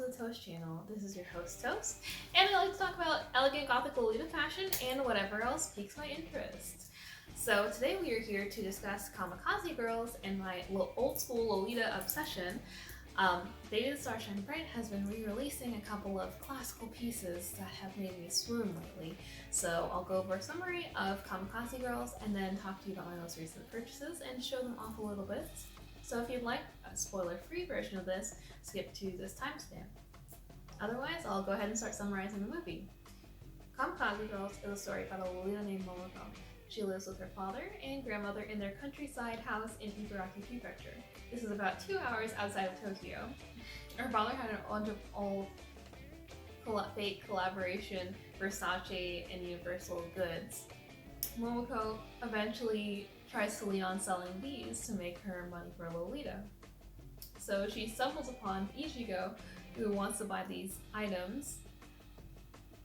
the Toast channel. This is your host Toast, and I like to talk about elegant gothic Lolita fashion and whatever else piques my interest. So today we are here to discuss Kamikaze Girls and my old school Lolita obsession. BabyDoll Starshine Bright has been re-releasing a couple of classical pieces that have made me swoon lately. So I'll go over a summary of Kamikaze Girls and then talk to you about my most recent purchases and show them off a little bit. So if you'd like a spoiler-free version of this, skip to this timestamp. Otherwise, I'll go ahead and start summarizing the movie. Kamikaze Girls is a story about a Lolita named Momoko. She lives with her father and grandmother in their countryside house in Ibaraki Prefecture. This is about 2 hours outside of Tokyo. Her father had an old fake collaboration, Versace and Universal Goods. Momoko eventually tries to lean on selling these to make her money for Lolita. So she stumbles upon Ichigo, who wants to buy these items.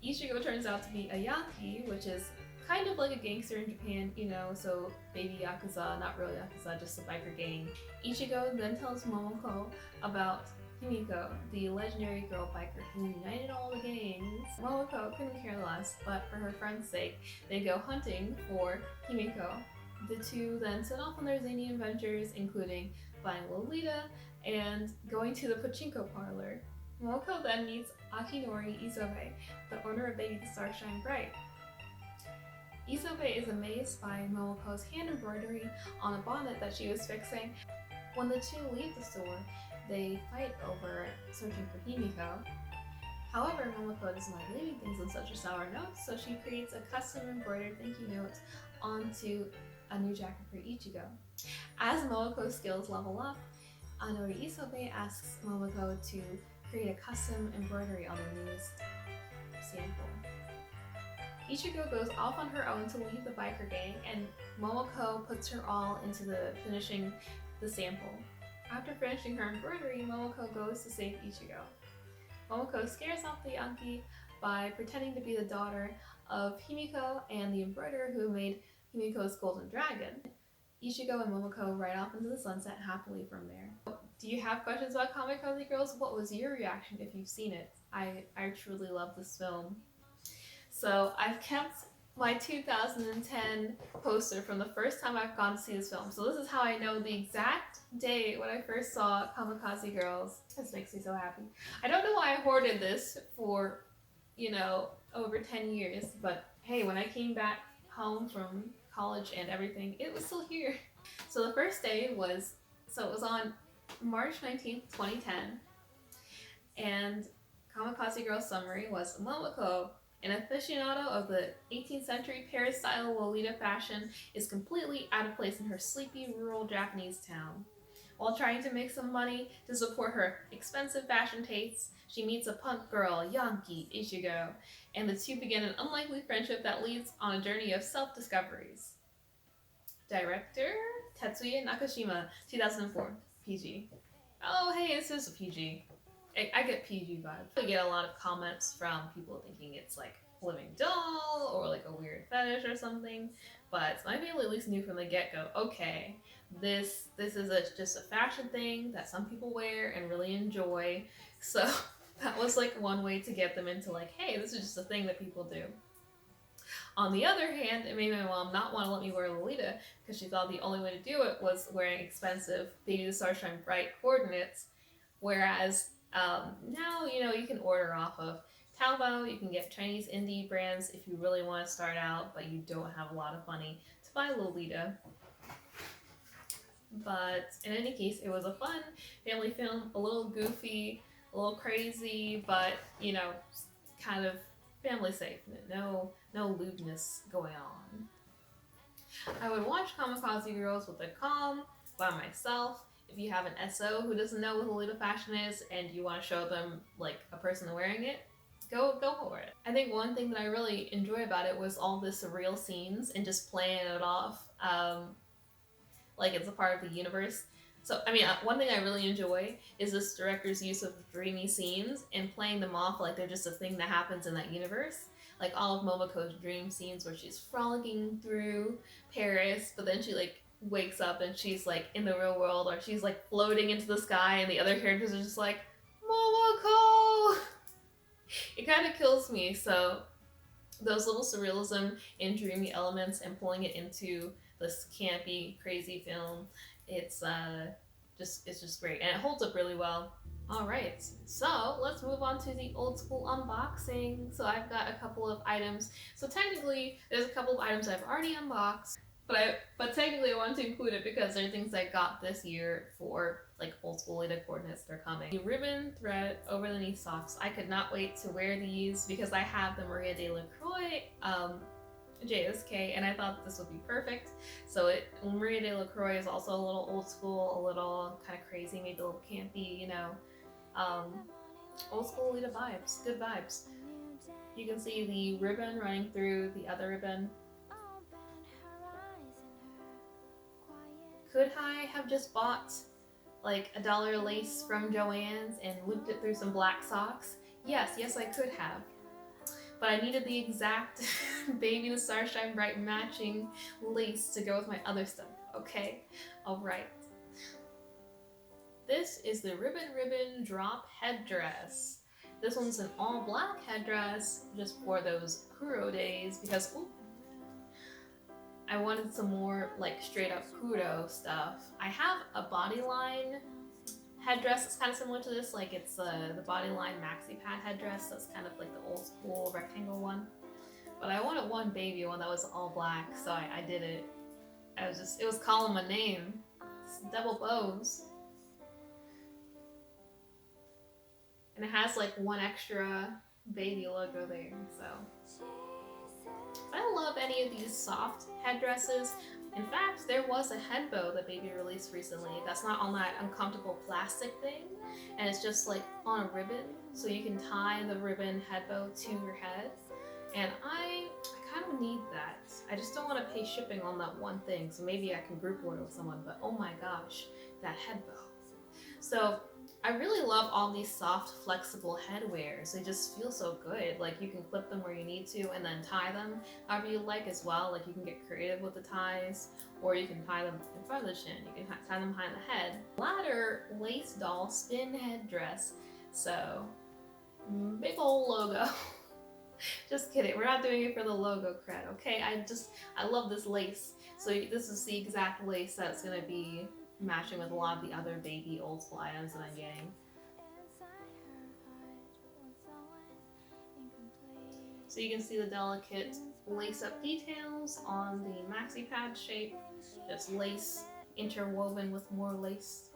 Ichigo turns out to be a Yankee, which is kind of like a gangster in Japan, you know, so baby Yakuza, not real Yakuza, just a biker gang. Ichigo then tells Momoko about Himiko, the legendary girl biker who united all the gangs. Momoko couldn't care less, but for her friend's sake, they go hunting for Himiko. The two then set off on their zany adventures, including buying Lolita and going to the pachinko parlor. Momoko then meets Akinori Isobe, the owner of BabyDoll Starshine Bright. Isobe is amazed by Momoko's hand embroidery on a bonnet that she was fixing. When the two leave the store, they fight over searching for Himiko. However, Momoko doesn't like leaving things on such a sour note, so she creates a custom embroidered thank you note onto a new jacket for Ichigo. As Momoko's skills level up, Akinori Isobe asks Momoko to create a custom embroidery on the newest sample. Ichigo goes off on her own to lead the biker gang, and Momoko puts her all into finishing the sample. After finishing her embroidery, Momoko goes to save Ichigo. Momoko scares off the Yankee by pretending to be the daughter of Himiko and the embroiderer who made Himiko's golden dragon. Ichigo and Momoko ride off into the sunset happily from there. Do you have questions about Kamikaze Girls? What was your reaction if you've seen it? I truly love this film. So I've kept my 2010 poster from the first time I've gone to see this film. So this is how I know the exact day when I first saw Kamikaze Girls. This makes me so happy. I don't know why I hoarded this for, over 10 years, but hey, when I came back home from college and everything, it was still here. So the first day it was on March 19th, 2010, and Kamikaze Girls summary was Momoko, an aficionado of the 18th century Paris-style Lolita fashion, is completely out of place in her sleepy rural Japanese town. While trying to make some money to support her expensive fashion tastes, she meets a punk girl, Yankee, Ichigo, and the two begin an unlikely friendship that leads on a journey of self-discoveries. Director Tetsuya Nakashima, 2004, PG. Oh hey, this is a PG. I get PG vibes. I get a lot of comments from people thinking it's like living doll or like a weird fetish or something, but my family at least knew from the get-go, okay, this is just a fashion thing that some people wear and really enjoy, so that was like one way to get them into like, hey, this is just a thing that people do. On the other hand, it made my mom not want to let me wear Lolita because she thought the only way to do it was wearing expensive BabyDoll Starshine Bright coordinates, whereas now, you can order off of Taobao, you can get Chinese indie brands if you really want to start out, but you don't have a lot of money to buy Lolita. But in any case, it was a fun family film, a little goofy, a little crazy, but, kind of family safe. No lewdness going on. I would watch Kamikaze Girls with a calm, by myself. If you have an SO who doesn't know what Lolita fashion is and you want to show them like a person wearing it, go for it. I think one thing that I really enjoy about it was all the surreal scenes and just playing it off like it's a part of the universe. So, one thing I really enjoy is this director's use of dreamy scenes and playing them off like they're just a thing that happens in that universe. Like all of Momoko's dream scenes where she's frolicking through Paris, but then she wakes up and she's in the real world, or she's floating into the sky and the other characters are just like, Momoko! It kind of kills me. So those little surrealism and dreamy elements and pulling it into this campy, crazy film, it's just great, and it holds up really well. All right, so let's move on to the old school unboxing. So I've got a couple of items. So technically, there's a couple of items I've already unboxed, but technically I want to include it because they're things I got this year for like old school Lolita coordinates. They're coming. The ribbon thread over the knee socks. I could not wait to wear these because I have the Maria de la Croix JSK, and I thought this would be perfect. So Maria de la Croix is also a little old school, a little kind of crazy, maybe a little campy, you know, old school Lolita vibes, good vibes. You can see the ribbon running through the other ribbon. Could I have just bought like $1 lace from Joann's and looped it through some black socks? Yes, I could have. But I needed the exact Baby the Starshine Bright matching lace to go with my other stuff, okay? Alright. This is the Ribbon Drop headdress. This one's an all black headdress just for those Kuro days because, ooh, I wanted some more like straight up Kuro stuff. I have a bodyline headdress that's kind of similar to this, like it's the bodyline maxi pad headdress. That's kind of like the old school rectangle one. But I wanted one baby one that was all black, so I did it. It was calling my name. It's double bows. And it has like one extra baby logo there, so. I don't love any of these soft headdresses. In fact, there was a head bow that Baby released recently that's not on that uncomfortable plastic thing, and it's just like on a ribbon, so you can tie the ribbon head bow to your head. And I kind of need that. I just don't want to pay shipping on that one thing, so maybe I can group order with someone, but oh my gosh, that head bow. So I really love all these soft, flexible headwears. They just feel so good. Like you can clip them where you need to and then tie them however you like as well. Like you can get creative with the ties, or you can tie them in front of the chin. You can tie them behind the head. Ladder lace doll spin headdress. So big old logo. Just kidding. We're not doing it for the logo cred, okay? I love this lace. So this is the exact lace that's gonna be matching with a lot of the other baby old school items that I'm getting. So you can see the delicate lace-up details on the maxi pad shape. Just lace interwoven with more lace.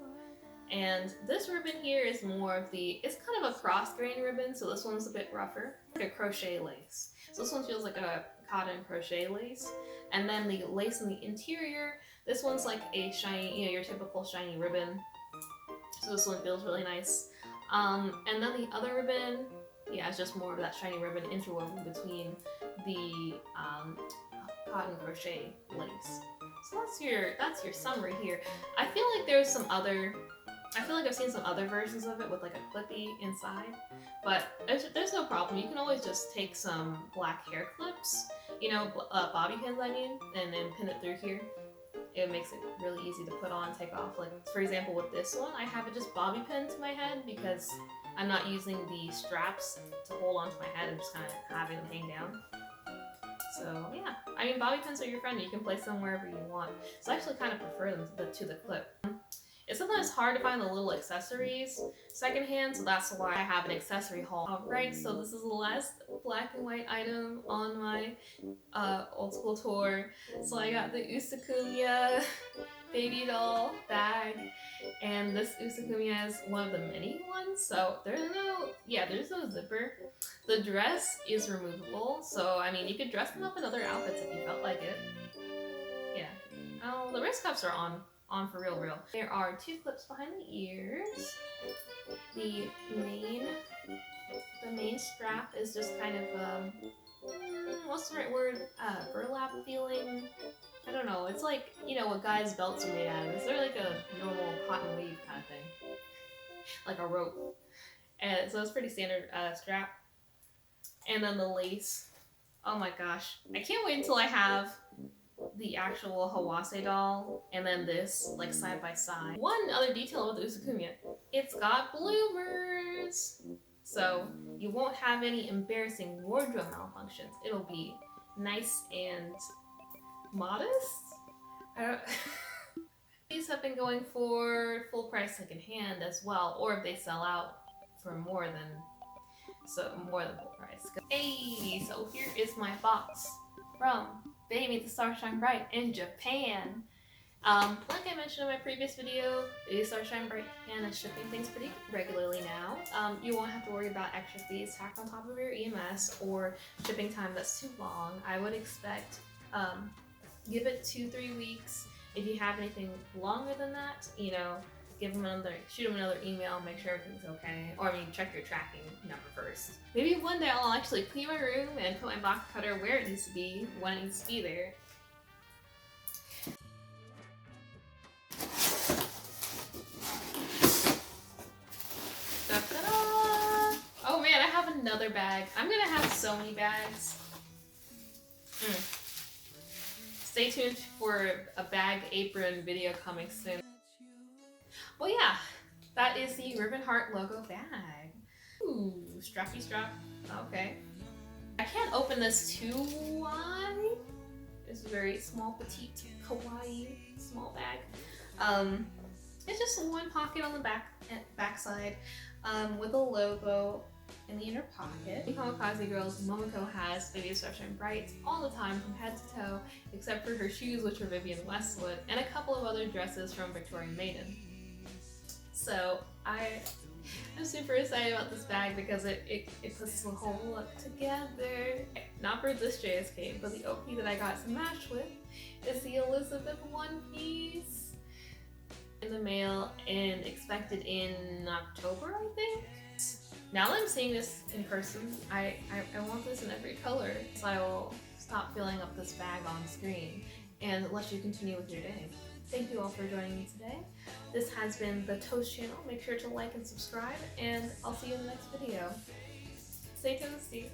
And this ribbon here is more of it's kind of a cross-grain ribbon, so this one's a bit rougher. Like a crochet lace. So this one feels like a cotton crochet lace. And then the lace in the interior, this one's like a shiny, you know, your typical shiny ribbon. So this one feels really nice. And then the other ribbon, yeah, it's just more of that shiny ribbon interwoven between the cotton crochet lace. So that's your summary here. I feel like I've seen some other versions of it with like a clippy inside, but there's no problem. You can always just take some black hair clips, you know, bobby pins I mean, and then pin it through here. It makes it really easy to put on, take off. Like for example with this one, I have it just bobby pinned to my head because I'm not using the straps to hold onto my head. I'm just kind of having them hang down. So yeah, I mean bobby pins are your friend. You can place them wherever you want. So I actually kind of prefer them to the clip. It's sometimes hard to find the little accessories secondhand, so that's why I have an accessory haul. Alright, so this is the last black and white item on my old school tour. So I got the KumaKumya BabyDoll bag, and this KumaKumya is one of the mini ones, so there's no zipper. The dress is removable, so I mean you could dress them up in other outfits if you felt like it. Yeah. Oh, the wrist cuffs are on for real. There are 2 clips behind the ears. The main strap is just kind of what's the right word? Burlap feeling. I don't know. It's like, you know, what guys' belts are made out of. Is there like a normal cotton weave kind of thing? Like a rope. And so it's pretty standard strap. And then the lace. Oh my gosh. I can't wait until I have the actual Hawase doll and then this like side by side. One other detail with the KumaKumya, it's got bloomers. So you won't have any embarrassing wardrobe malfunctions. It'll be nice and modest. I don't. These have been going for full price secondhand as well, or if they sell out for more than full price. Hey, so here is my box from Baby the Star Shine Bright in Japan. Like I mentioned in my previous video, Baby Star Shine Bright Japan is shipping things pretty regularly now. You won't have to worry about extra fees tacked on top of your EMS or shipping time that's too long. I would expect give it 2-3 weeks. If you have anything longer than that, you know, shoot them another email, make sure everything's okay. Or I mean, check your tracking number first. Maybe one day I'll actually clean my room and put my box cutter where it needs to be, when it needs to be there. Da-da-da! Oh man, I have another bag. I'm gonna have so many bags. Stay tuned for a bag apron video coming soon. Well, yeah, that is the Ribbon Heart logo bag. Ooh, strappy strap. Okay. I can't open this too wide. It's a very small, petite, kawaii, small bag. It's just one pocket on the backside, with a logo in the inner pocket. In Kamikaze Girls, Momoko has Baby Star Shine Bright all the time from head to toe, except for her shoes, which are Vivienne Westwood, and a couple of other dresses from Victorian Maiden. So I'm super excited about this bag because it puts the whole look together. Not for this JSK, but the OP that I got to match with is the Elizabeth one piece in the mail and expected in October, I think. Now that I'm seeing this in person, I want this in every color, so I will stop filling up this bag on screen and let you continue with your day. Thank you all for joining me today. This has been the Toast channel. Make sure to like and subscribe, and I'll see you in the next video. Stay toasty!